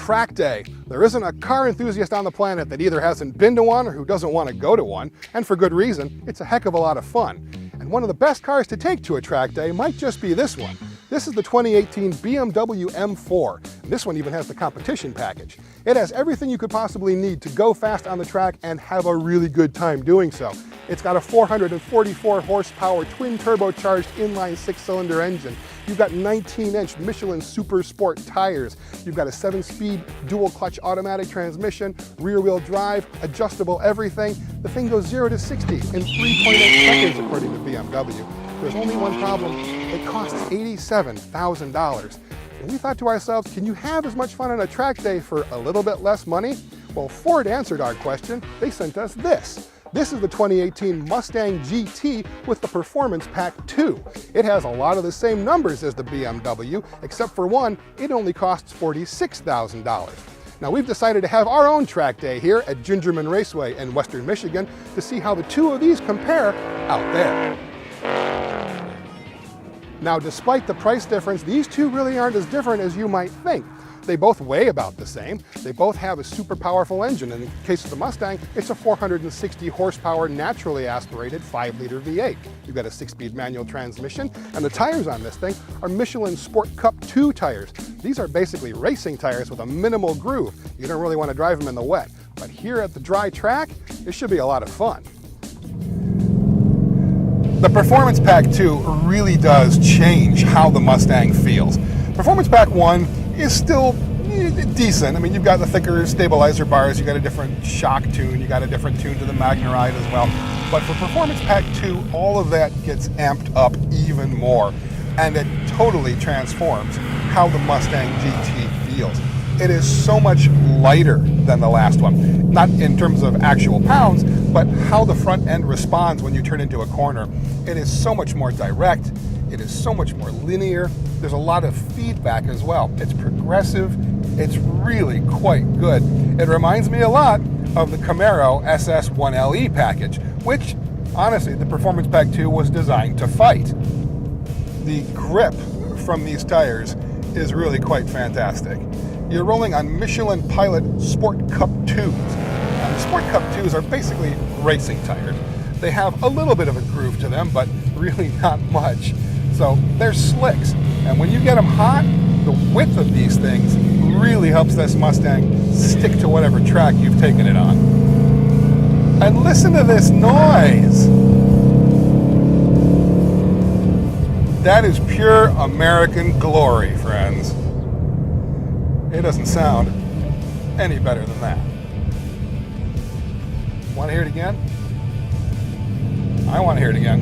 track day. There isn't a car enthusiast on the planet that either hasn't been to one or who doesn't want to go to one, and for good reason. It's a heck of a lot of fun. And one of the best cars to take to a track day might just be this one. This is the 2018 BMW M4. This one even has the competition package. It has everything you could possibly need to go fast on the track and have a really good time doing so. It's got a 444 horsepower twin turbocharged inline 6-cylinder engine. You've got 19-inch Michelin Super Sport tires. You've got a 7-speed dual clutch automatic transmission, rear wheel drive, adjustable everything. The thing goes 0 to 60 in 3.8 seconds according to BMW. There's only one problem. It costs $87,000. And we thought to ourselves, can you have as much fun on a track day for a little bit less money? Well, Ford answered our question. They sent us this. This is the 2018 Mustang GT with the Performance Pack 2. It has a lot of the same numbers as the BMW, except for one, it only costs $46,000. Now we've decided to have our own track day here at Gingerman Raceway in Western Michigan to see how the two of these compare out there. Now, despite the price difference, these two really aren't as different as you might think. They both weigh about the same. They both have a super powerful engine. In the case of the Mustang, it's a 460 horsepower naturally aspirated 5-liter V8. You've got a 6-speed manual transmission, and the tires on this thing are Michelin Sport Cup 2 tires. These are basically racing tires with a minimal groove. You don't really want to drive them in the wet. But here at the dry track, it should be a lot of fun. The Performance Pack 2 really does change how the Mustang feels. Performance Pack 1 is still decent. I mean, you've got the thicker stabilizer bars, you got a different shock tune, you got a different tune to the MagneRide as well. But for Performance Pack 2, all of that gets amped up even more, and it totally transforms how the Mustang GT feels. It is so much lighter than the last one. Not in terms of actual pounds, but how the front end responds when you turn into a corner. It is so much more direct. It is so much more linear. There's a lot of feedback as well. It's progressive. It's really quite good. It reminds me a lot of the Camaro SS1LE package, which, honestly, the Performance Pack 2 was designed to fight. The grip from these tires is really quite fantastic. You're rolling on Michelin Pilot Sport Cup 2s. The Sport Cup 2s are basically racing tires. They have a little bit of a groove to them, but really not much. So they're slicks. And when you get them hot, the width of these things really helps this Mustang stick to whatever track you've taken it on. And listen to this noise. That is pure American glory, friends. It doesn't sound any better than that. Want to hear it again? I want to hear it again.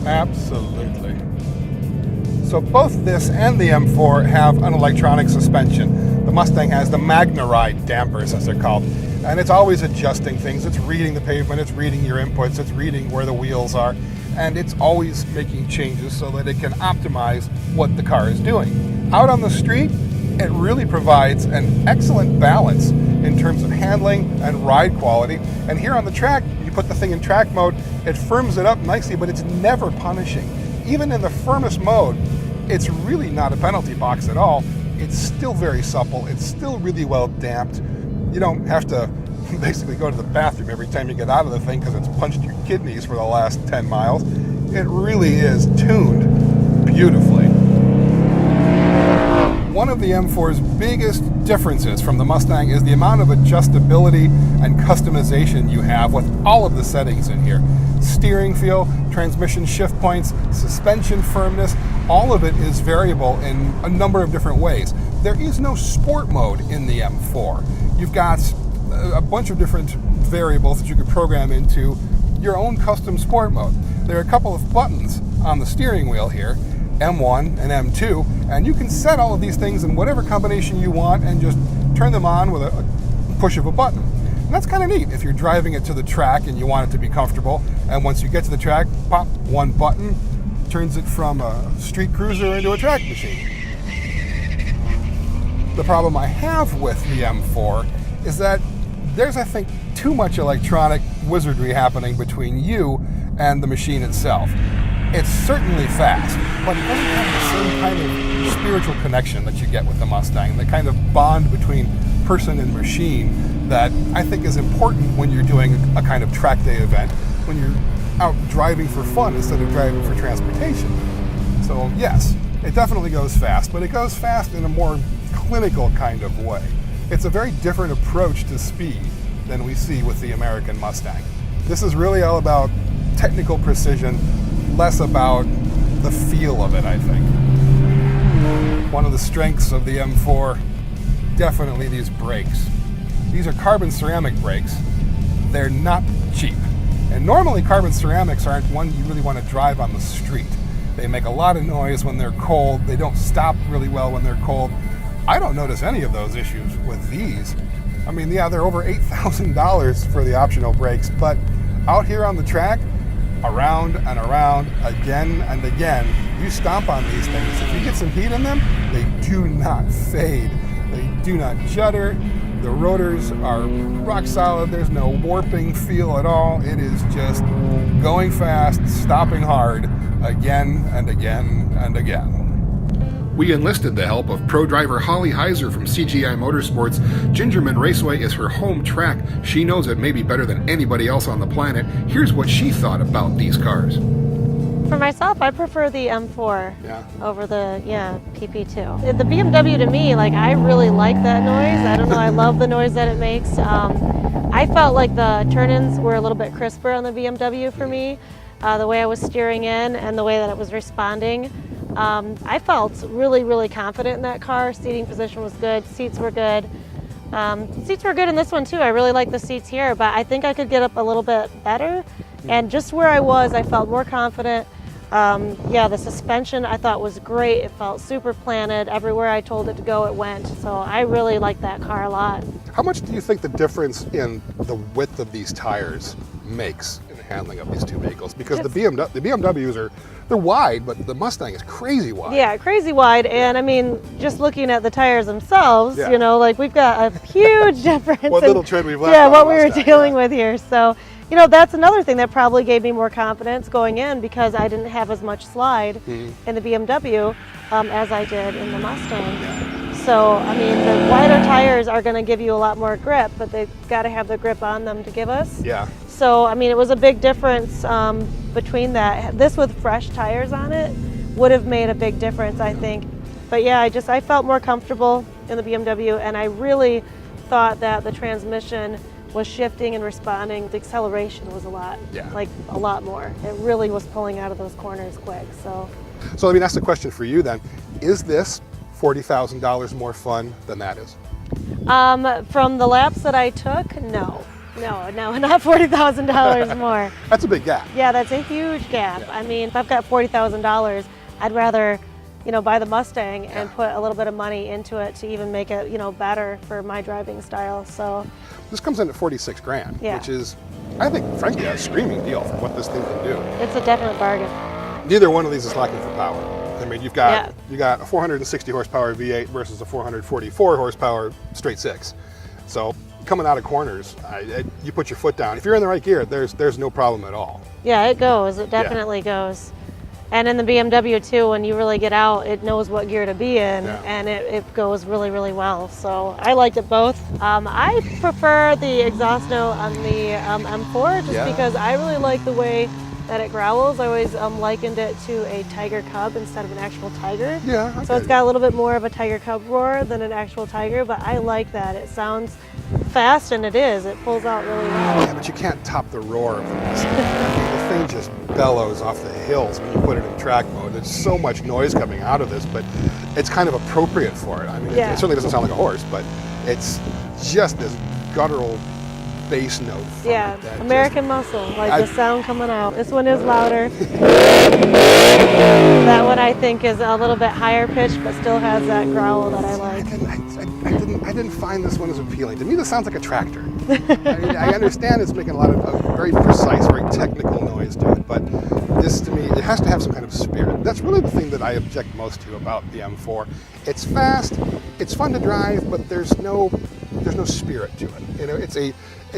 Absolutely. So both this and the M4 have an electronic suspension. The Mustang has the MagneRide dampers, as they're called. And it's always adjusting things. It's reading the pavement, it's reading your inputs, it's reading where the wheels are, and it's always making changes so that it can optimize what the car is doing. Out on the street, it really provides an excellent balance in terms of handling and ride quality. And here on the track, you put the thing in track mode, it firms it up nicely, but it's never punishing. Even in the firmest mode, it's really not a penalty box at all. It's still very supple, it's still really well damped. You don't have to basically go to the bathroom every time you get out of the thing because it's punched your kidneys for the last 10 miles. It really is tuned beautifully. One of the M4's biggest differences from the Mustang is the amount of adjustability and customization you have with all of the settings in here. Steering feel, transmission shift points, suspension firmness, all of it is variable in a number of different ways. There is no sport mode in the M4. You've got a bunch of different variables that you could program into your own custom sport mode. There are a couple of buttons on the steering wheel here, M1 and M2, and you can set all of these things in whatever combination you want and just turn them on with a push of a button. And that's kind of neat if you're driving it to the track and you want it to be comfortable, and once you get to the track, pop one button, turns it from a street cruiser into a track machine. The problem I have with the M4 is that there's, I think, too much electronic wizardry happening between you and the machine itself. It's certainly fast, but it doesn't have the same kind of spiritual connection that you get with the Mustang, the kind of bond between person and machine that I think is important when you're doing a kind of track day event, when you're out driving for fun instead of driving for transportation. So yes, it definitely goes fast, but it goes fast in a more clinical kind of way. It's a very different approach to speed than we see with the American Mustang. This is really all about technical precision, less about the feel of it, I think. One of the strengths of the M4, definitely these brakes. These are carbon ceramic brakes. They're not cheap. And normally carbon ceramics aren't one you really want to drive on the street. They make a lot of noise when they're cold. They don't stop really well when they're cold. I don't notice any of those issues with these. I mean, yeah, they're over $8,000 for the optional brakes, but out here on the track, around and around, again and again, you stomp on these things. If you get some heat in them, they do not fade. They do not judder. The rotors are rock solid. There's no warping feel at all. It is just going fast, stopping hard, again and again and again. We enlisted the help of pro driver Holly Heiser from CGI Motorsports. Gingerman Raceway is her home track. She knows it maybe better than anybody else on the planet. Here's what she thought about these cars. For myself, I prefer the M4 over the PP2. The BMW to me, like, I really like that noise. I don't know, I love the noise that it makes. I felt like the turn-ins were a little bit crisper on the BMW for me. The way I was steering in and the way that it was responding. I felt really, really confident in that car. Seating position was good, seats were good. Seats were good in this one too. I really like the seats here, but I think I could get up a little bit better. And just where I was, I felt more confident. The suspension I thought was great. It felt super planted. Everywhere I told it to go, it went. So I really like that car a lot. How much do you think the difference in the width of these tires makes in the handling of these two vehicles? Because the BMWs they're wide, but the Mustang is crazy wide. Yeah, crazy wide. And I mean, just looking at the tires themselves, you know, like we've got a huge difference. What little tread we've left. Yeah, what we were dealing with here. So, you know, that's another thing that probably gave me more confidence going in, because I didn't have as much slide in the BMW as I did in the Mustang. So, I mean, the wider tires are going to give you a lot more grip, but they've got to have the grip on them to give us. Yeah. So, I mean, it was a big difference between that. This with fresh tires on it would have made a big difference, I think. But yeah, I felt more comfortable in the BMW, and I really thought that the transmission was shifting and responding. The acceleration was a lot more. It really was pulling out of those corners quick. So let me ask the question for you then. Is this $40,000 more fun than that is? From the laps that I took, no, not $40,000 more. That's a big gap. Yeah, that's a huge gap. Yeah. I mean, if I've got $40,000, I'd rather, you know, buy the Mustang and put a little bit of money into it to even make it, you know, better for my driving style. So this comes in at 46 grand, which is, I think, frankly, a screaming deal for what this thing can do. It's a definite bargain. Neither one of these is lacking for power. I mean, you got a 460 horsepower V8 versus a 444 horsepower straight six. So coming out of corners, you put your foot down. If you're in the right gear, there's no problem at all. Yeah, it goes. It definitely goes. And in the BMW too, when you really get out, it knows what gear to be in, and it goes really, really well. So I liked it both. I prefer the exhaust note on the M4 just because I really like the way that it growls. I always likened it to a tiger cub instead of an actual tiger. Yeah. So it's got a little bit more of a tiger cub roar than an actual tiger, but I like that. It sounds fast, and it is. It pulls out really well. Yeah, but you can't top the roar of the Mustang. The thing just bellows off the hills when you put it in track mode. There's so much noise coming out of this, but it's kind of appropriate for it. I mean, it certainly doesn't sound like a horse, but it's just this guttural bass note. Yeah, American muscle, like the sound coming out. This one is louder. That one I think is a little bit higher pitched, but still has that growl that I like. I didn't find this one as appealing. To me, this sounds like a tractor. I mean, I understand it's making a lot of very precise, very technical noise to it, but this, to me, it has to have some kind of spirit. That's really the thing that I object most to about the M4. It's fast, it's fun to drive, but there's no there's no spirit to it. You know, it's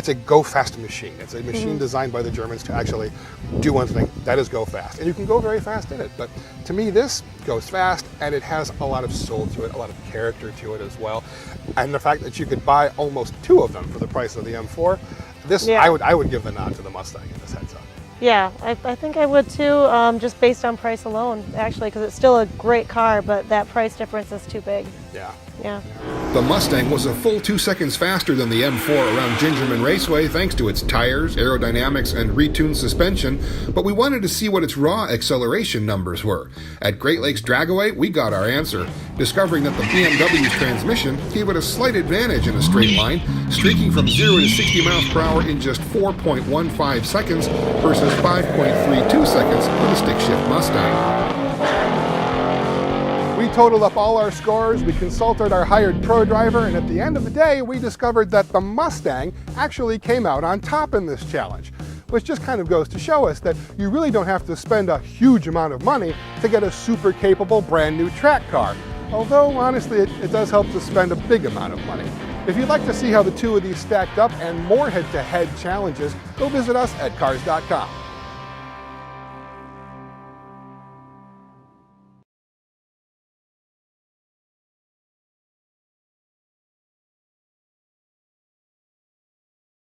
a go fast machine. It's a machine designed by the Germans to actually do one thing, that is go fast. And you can go very fast in it. But to me, this goes fast, and it has a lot of soul to it, a lot of character to it as well. And the fact that you could buy almost 2 of them for the price of the M4, this I would give the nod to the Mustang in this heads up. Yeah, I think I would too, just based on price alone, actually, because it's still a great car, but that price difference is too big. Yeah. Yeah. The Mustang was a full 2 seconds faster than the M4 around Gingerman Raceway thanks to its tires, aerodynamics, and retuned suspension, but we wanted to see what its raw acceleration numbers were. At Great Lakes Dragaway, we got our answer, discovering that the BMW's transmission gave it a slight advantage in a straight line, streaking from 0 to 60 miles per hour in just 4.15 seconds versus 5.32 seconds for the stick-shift Mustang. We totaled up all our scores, we consulted our hired pro driver, and at the end of the day, we discovered that the Mustang actually came out on top in this challenge, which just kind of goes to show us that you really don't have to spend a huge amount of money to get a super capable brand new track car. Although, honestly, it does help to spend a big amount of money. If you'd like to see how the 2 of these stacked up and more head-to-head challenges, go visit us at cars.com.